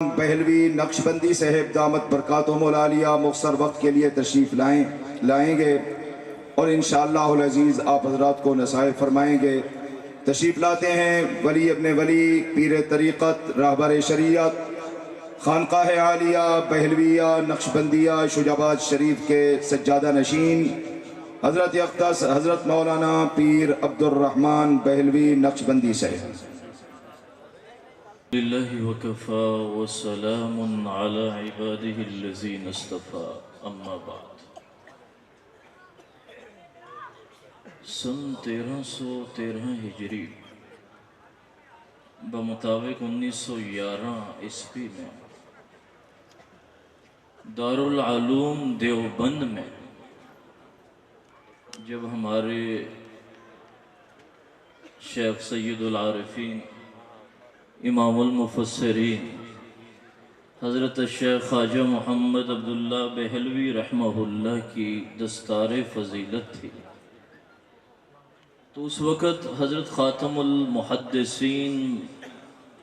بہلوی نقشبندی صاحب دامت برکاتہم العالیہ مختصر وقت کے لیے تشریف لائیں گے اور انشاءاللہ العزیز آپ حضرات کو نصائح فرمائیں گے۔ تشریف لاتے ہیں ولی ابن ولی پیر طریقت راہبر شریعت خانقاہ عالیہ بہلویہ نقشبندیہ شجاع آباد شریف کے سجادہ نشین حضرت اقدس حضرت مولانا پیر عبدالرحمن بہلوی نقشبندی صاحب۔ للہ وکفا وسلام علی عبادہ الذین اصطفیٰ اما بعد۔ سن 1313 ہجری بمطابق 1911 عیسوی میں دارالعلوم دیوبند میں جب ہمارے شیخ سید العارفین امام المفسرین حضرت شیخ خواجہ محمد عبداللہ بہلوی رحمہ اللہ کی دستار فضیلت تھی، تو اس وقت حضرت خاتم المحدثین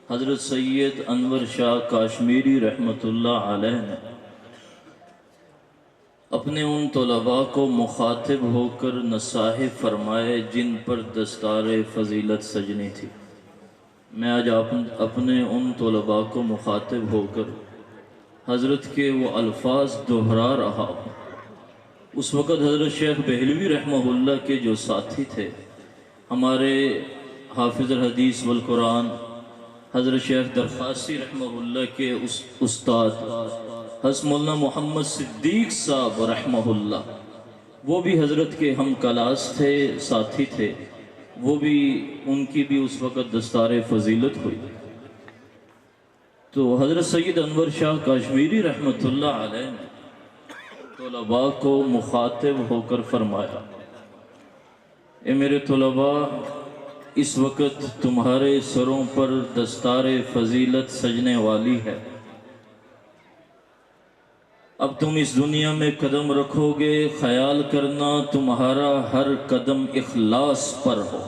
حضرت سید انور شاہ کاشمیری رحمۃ اللہ علیہ نے اپنے ان طلباء کو مخاطب ہو کر نصائح فرمائے جن پر دستار فضیلت سجنی تھی۔ میں آج اپنے ان طلباء کو مخاطب ہو کر حضرت کے وہ الفاظ دہرا رہا ہوں۔ اس وقت حضرت شیخ بہلوی رحمہ اللہ کے جو ساتھی تھے، ہمارے حافظ الحدیث والقرآن حضرت شیخ درخواسی رحمہ اللہ کے استاد حضرت مولانا محمد صدیق صاحب رحمہ اللہ، وہ بھی حضرت کے ہم کلاس تھے، ساتھی تھے، وہ بھی ان کی بھی اس وقت دستار فضیلت ہوئی۔ تو حضرت سید انور شاہ کاشمیری رحمۃ اللہ علیہ نے طلباء کو مخاطب ہو کر فرمایا، اے میرے طلباء، اس وقت تمہارے سروں پر دستار فضیلت سجنے والی ہے۔ اب تم اس دنیا میں قدم رکھو گے، خیال کرنا تمہارا ہر قدم اخلاص پر ہو۔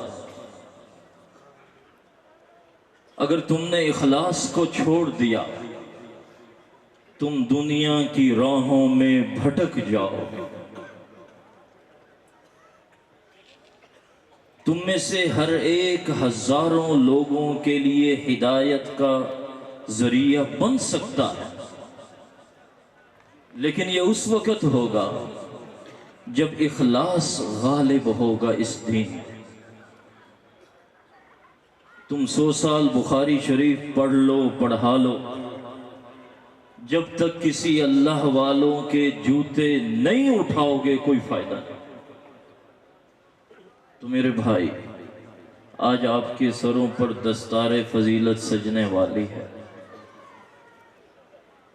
اگر تم نے اخلاص کو چھوڑ دیا تم دنیا کی راہوں میں بھٹک جاؤ گے۔ تم میں سے ہر ایک ہزاروں لوگوں کے لیے ہدایت کا ذریعہ بن سکتا ہے، لیکن یہ اس وقت ہوگا جب اخلاص غالب ہوگا اس دین میں۔ تم 100 سال بخاری شریف پڑھ لو، پڑھا لو، جب تک کسی اللہ والوں کے جوتے نہیں اٹھاؤ گے کوئی فائدہ نہیں۔ تو میرے بھائی، آج آپ کے سروں پر دستار فضیلت سجنے والی ہے۔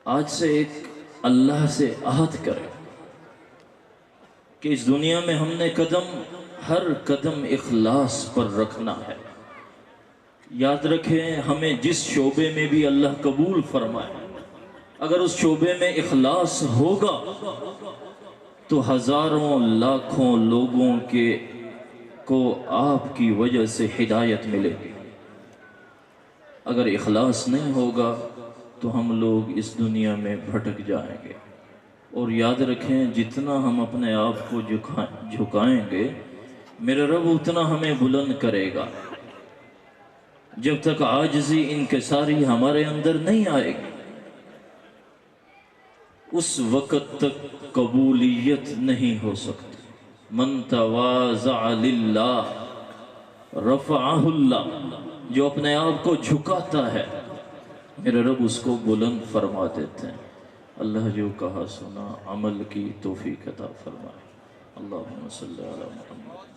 آج سے ایک اللہ سے عہد کریں کہ اس دنیا میں ہم نے ہر قدم اخلاص پر رکھنا ہے۔ یاد رکھیں، ہمیں جس شعبے میں بھی اللہ قبول فرمائے، اگر اس شعبے میں اخلاص ہوگا تو ہزاروں لاکھوں لوگوں کو آپ کی وجہ سے ہدایت ملے گی۔ اگر اخلاص نہیں ہوگا تو ہم لوگ اس دنیا میں بھٹک جائیں گے۔ اور یاد رکھیں، جتنا ہم اپنے آپ کو جھکائیں گے، میرے رب اتنا ہمیں بلند کرے گا۔ جب تک عاجزی انکساری ہمارے اندر نہیں آئے گی، اس وقت تک قبولیت نہیں ہو سکتی۔ من تواضع للہ رفعہ اللہ، جو اپنے آپ کو جھکاتا ہے میرے رب اس کو بلند فرما دیتے ہیں۔ اللہ جو کہا سنا عمل کی توفیق عطا فرمائے۔ اللہم صلی علی محمد۔